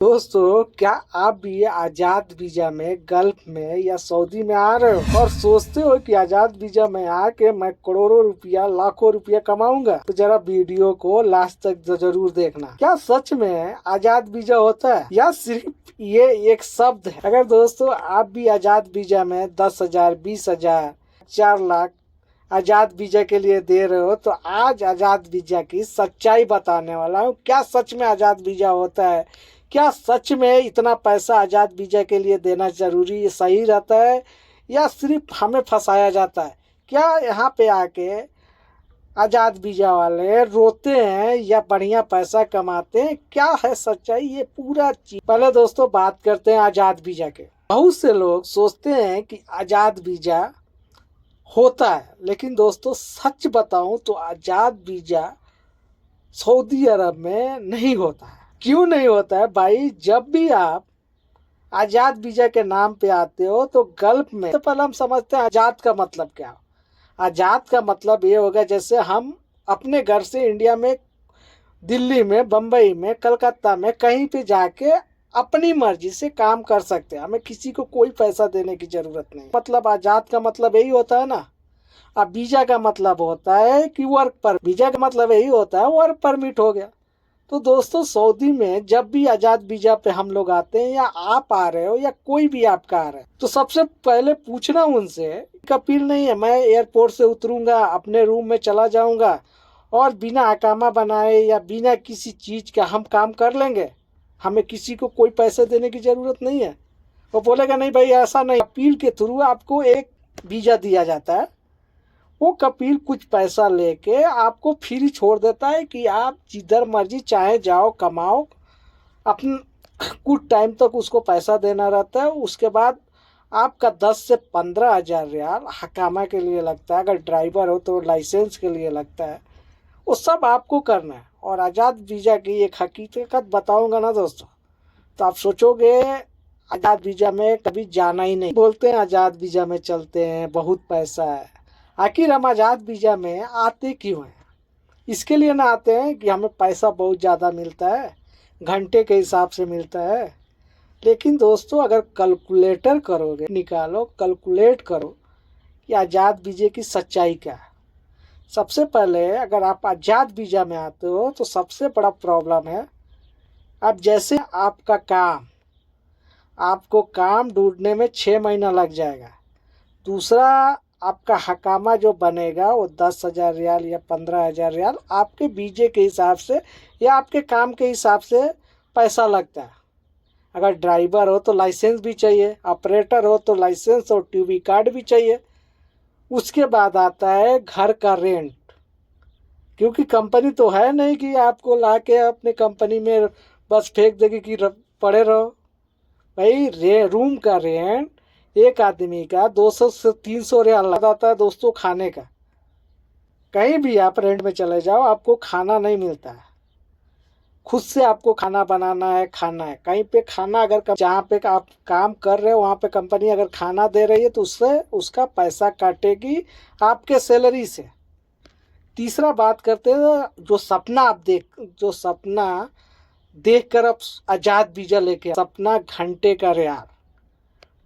दोस्तों, क्या आप भी आजाद वीजा में गल्फ में या सऊदी में आ रहे हो और सोचते हो कि आजाद वीजा में आके मैं करोड़ों रुपया लाखों रुपया कमाऊंगा? तो जरा वीडियो को लास्ट तक जरूर देखना। क्या सच में आजाद वीजा होता है या सिर्फ ये एक शब्द है? अगर दोस्तों आप भी आजाद वीजा में 10,000, 20,000, 4 लाख आजाद वीजा के लिए दे रहे हो तो आज आजाद वीजा की सच्चाई बताने वाला हूँ। क्या सच में आजाद वीजा होता है? क्या सच में इतना पैसा आजाद वीजा के लिए देना जरूरी सही रहता है या सिर्फ हमें फंसाया जाता है? क्या यहाँ पे आके आजाद वीजा वाले रोते हैं या बढ़िया पैसा कमाते हैं? क्या है सच्चाई? ये पूरा चीज पहले दोस्तों बात करते हैं आजाद वीजा के। बहुत से लोग सोचते हैं कि आजाद वीजा होता है, लेकिन दोस्तों सच बताऊं तो आजाद वीजा सऊदी अरब में नहीं होता है। क्यों नहीं होता है भाई? जब भी आप आजाद वीजा के नाम पे आते हो तो गल्फ में तो पहले हम समझते हैं आजाद का मतलब क्या। आजाद का मतलब ये होगा जैसे हम अपने घर से इंडिया में, दिल्ली में, बम्बई में, कलकत्ता में कहीं पे जाके अपनी मर्जी से काम कर सकते हैं। हमें किसी को कोई पैसा देने की जरूरत नहीं। मतलब आजाद का मतलब यही होता है ना। अब वीजा का मतलब होता है कि वर्क पर, वीजा का मतलब यही होता है वर्क परमिट हो गया। तो दोस्तों सऊदी में जब भी आजाद वीजा पे हम लोग आते हैं या आप आ रहे हो या कोई भी आपका आ रहा है तो सबसे पहले पूछना उनसे, अपील नहीं है मैं एयरपोर्ट से उतरूंगा, अपने रूम में चला जाऊंगा और बिना अकामा बनाए या बिना किसी चीज का हम काम कर लेंगे, हमें किसी को कोई पैसे देने की जरूरत नहीं है। वो बोलेगा नहीं भाई ऐसा नहीं। अपील के थ्रू आपको एक वीजा दिया जाता है, वो कपिल कुछ पैसा लेके आपको फ्री छोड़ देता है कि आप जिधर मर्जी चाहे जाओ कमाओ। अपन कुछ टाइम तक उसको पैसा देना रहता है। उसके बाद आपका 10 से 15,000 रियाल हकामा के लिए लगता है। अगर ड्राइवर हो तो लाइसेंस के लिए लगता है। वो सब आपको करना है। और आज़ाद वीज़ा की एक हकीकत बताऊंगा ना दोस्तों, तो आप सोचोगे आज़ाद वीज़ा में कभी जाना ही नहीं। बोलते हैं आज़ाद वीज़ा में चलते हैं, बहुत पैसा है। आखिर हम आज़ाद वीज़ा में आते क्यों हैं? इसके लिए ना आते हैं कि हमें पैसा बहुत ज़्यादा मिलता है, घंटे के हिसाब से मिलता है। लेकिन दोस्तों अगर कैलकुलेटर करोगे, निकालो कैलकुलेट करो कि आज़ाद वीज़े की सच्चाई क्या है। सबसे पहले अगर आप आज़ाद वीज़ा में आते हो तो सबसे बड़ा प्रॉब्लम है, अब जैसे आपको काम ढूंढने में 6 महीना लग जाएगा। दूसरा, आपका हकामा जो बनेगा वो 10,000 रियाल या 15,000 रियाल आपके वीजे के हिसाब से या आपके काम के हिसाब से पैसा लगता है। अगर ड्राइवर हो तो लाइसेंस भी चाहिए, ऑपरेटर हो तो लाइसेंस और टीवी कार्ड भी चाहिए। उसके बाद आता है घर का रेंट, क्योंकि कंपनी तो है नहीं कि आपको ला के अपने कंपनी में बस फेंक देगी कि पड़े रहो। भाई रूम का रेंट एक आदमी का 200 से 300 रियाल लग जाता है दोस्तों खाने का। कहीं भी आप रेंट में चले जाओ आपको खाना नहीं मिलता है, खुद से आपको खाना बनाना है, खाना है। कहीं पे खाना अगर जहाँ पे आप काम कर रहे हो वहाँ पे कंपनी अगर खाना दे रही है तो उससे उसका पैसा काटेगी आपके सैलरी से। तीसरा बात करते हैं जो सपना देख कर आप आज़ाद वीजा लेके, सपना घंटे का रियाल।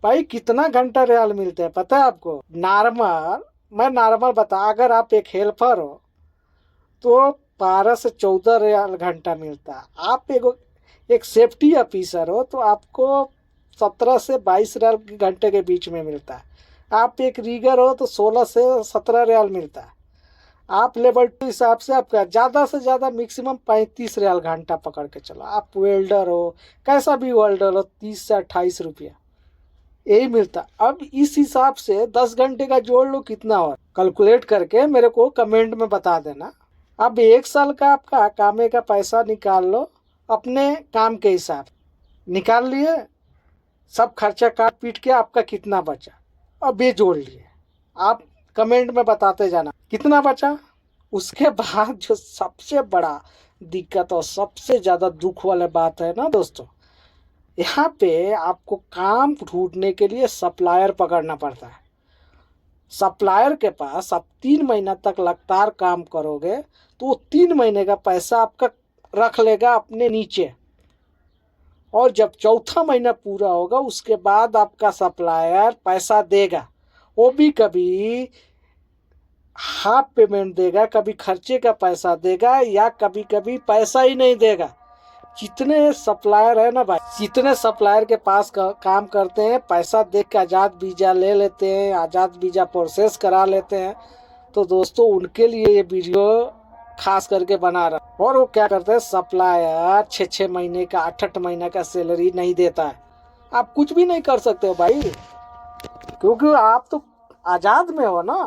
भाई कितना घंटा रियाल मिलता है पता है आपको? मैं नॉर्मल बता, अगर आप एक हेल्पर हो तो 12 से 14 रियाल घंटा मिलता है। आप एक सेफ्टी ऑफिसर हो तो आपको 17 से 22 रियाल घंटे के बीच में मिलता है। आप एक रीगर हो तो 16 से 17 रियाल मिलता है। आप लेवल के हिसाब से आपका ज़्यादा से ज़्यादा मैक्सिमम 35 रियाल घंटा पकड़ के चलो। आप वेल्डर हो, कैसा भी वेल्डर हो, 30 से 28 रुपया यही मिलता। अब इस हिसाब से 10 घंटे का जोड़ लो कितना और कैलकुलेट करके मेरे को कमेंट में बता देना। अब 1 साल का आपका कामे का पैसा निकाल लो, अपने काम के हिसाब निकाल लिए, सब खर्चा काट पीट के आपका कितना बचा अब ये जोड़ लिए। आप कमेंट में बताते जाना कितना बचा। उसके बाद जो सबसे बड़ा दिक्कत और सबसे ज़्यादा दुख वाला बात है ना दोस्तों, यहाँ पे आपको काम ढूंढने के लिए सप्लायर पकड़ना पड़ता है। सप्लायर के पास आप 3 महीना तक लगातार काम करोगे तो वो 3 महीने का पैसा आपका रख लेगा अपने नीचे। और जब चौथा महीना पूरा होगा उसके बाद आपका सप्लायर पैसा देगा। वो भी कभी हाफ पेमेंट देगा, कभी खर्चे का पैसा देगा, या कभी कभी पैसा ही नहीं देगा। जितने सप्लायर है ना भाई, जितने सप्लायर के पास काम करते हैं, पैसा देख के आज़ाद वीज़ा ले लेते हैं, आज़ाद वीज़ा प्रोसेस करा लेते हैं। तो दोस्तों उनके लिए ये वीडियो खास करके बना रहा। और वो क्या करते हैं, सप्लायर 6-6 महीने का 8-8 महीने का सैलरी नहीं देता है। आप कुछ भी नहीं कर सकते हो भाई, क्योंकि आप तो आज़ाद में हो ना।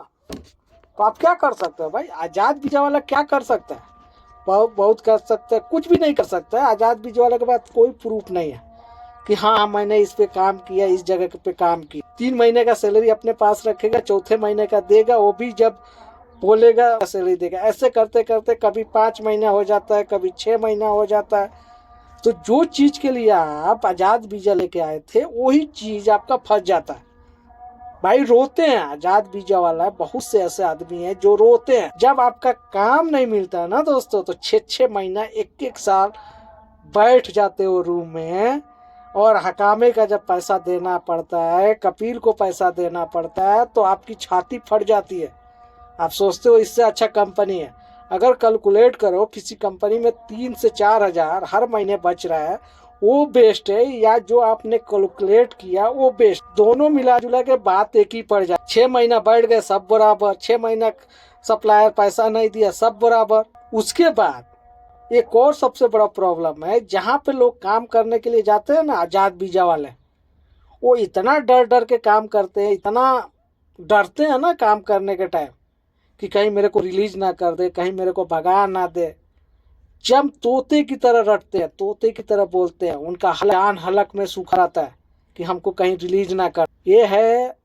तो आप क्या कर सकते हो भाई, आज़ाद वीज़ा वाला क्या कर सकता है? बहुत कर सकता है, कुछ भी नहीं कर सकता है। आज़ाद वीज़ा वाले के पास कोई प्रूफ नहीं है कि हाँ मैंने इस पे काम किया, इस जगह पे काम किया। 3 महीने का सैलरी अपने पास रखेगा, चौथे महीने का देगा, वो भी जब बोलेगा सैलरी देगा। ऐसे करते करते कभी 5 महीना हो जाता है, कभी 6 महीना हो जाता है। तो जो चीज़ के लिए आप आज़ाद वीज़ा लेके आए थे वही चीज़ आपका फंस जाता है भाई। रोते हैं आज़ाद वीज़ा वाला, बहुत से ऐसे आदमी हैं जो रोते हैं जब आपका काम नहीं मिलता है ना दोस्तों। तो 6-6 महीना 1-1 साल बैठ जाते हो रूम में, और हकामे का जब पैसा देना पड़ता है, कपिल को पैसा देना पड़ता है, तो आपकी छाती फट जाती है। आप सोचते हो इससे अच्छा कंपनी है। अगर कैलकुलेट करो किसी कंपनी में 3 से 4 हज़ार हर महीने बच रहा है, वो बेस्ट है, या जो आपने कैलकुलेट किया वो बेस्ट। दोनों मिला जुला के बात एक ही पड़ जाए। 6 महीना बैठ गए सब बराबर, 6 महीना सप्लायर पैसा नहीं दिया सब बराबर। उसके बाद एक और सबसे बड़ा प्रॉब्लम है, जहाँ पे लोग काम करने के लिए जाते हैं ना आज़ाद वीज़ा वाले, वो इतना डर डर के काम करते हैं, इतना डरते हैं ना काम करने के टाइम कि कहीं मेरे को रिलीज ना कर दे, कहीं मेरे को भगा ना दे। जब तोते की तरह रटते हैं, तोते की तरह बोलते हैं, उनका कान हलक में सूखा रहता है कि हमको कहीं रिलीज ना कर। ये है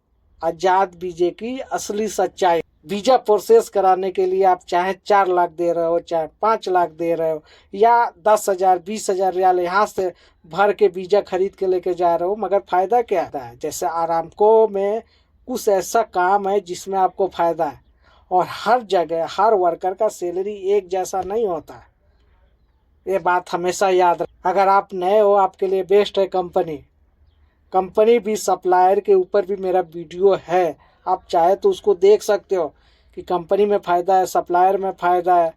आज़ाद वीज़े की असली सच्चाई। वीज़ा प्रोसेस कराने के लिए आप चाहे 4 लाख दे रहे हो, चाहे 5 लाख दे रहे हो, या 10,000 20,000 रियाल यहाँ से भर के वीज़ा खरीद के लेके जा रहे हो, मगर फ़ायदा क्या है? जैसे आरामको में कुछ ऐसा काम है जिसमें आपको फ़ायदा है, और हर जगह हर वर्कर का सैलरी एक जैसा नहीं होता है। ये बात हमेशा याद रखें। अगर आप नए हो, आपके लिए बेस्ट है कंपनी भी। सप्लायर के ऊपर भी मेरा वीडियो है, आप चाहे तो उसको देख सकते हो कि कंपनी में फ़ायदा है, सप्लायर में फ़ायदा है।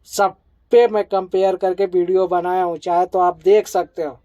सब पे मैं कंपेयर करके वीडियो बनाया हूँ, चाहे तो आप देख सकते हो।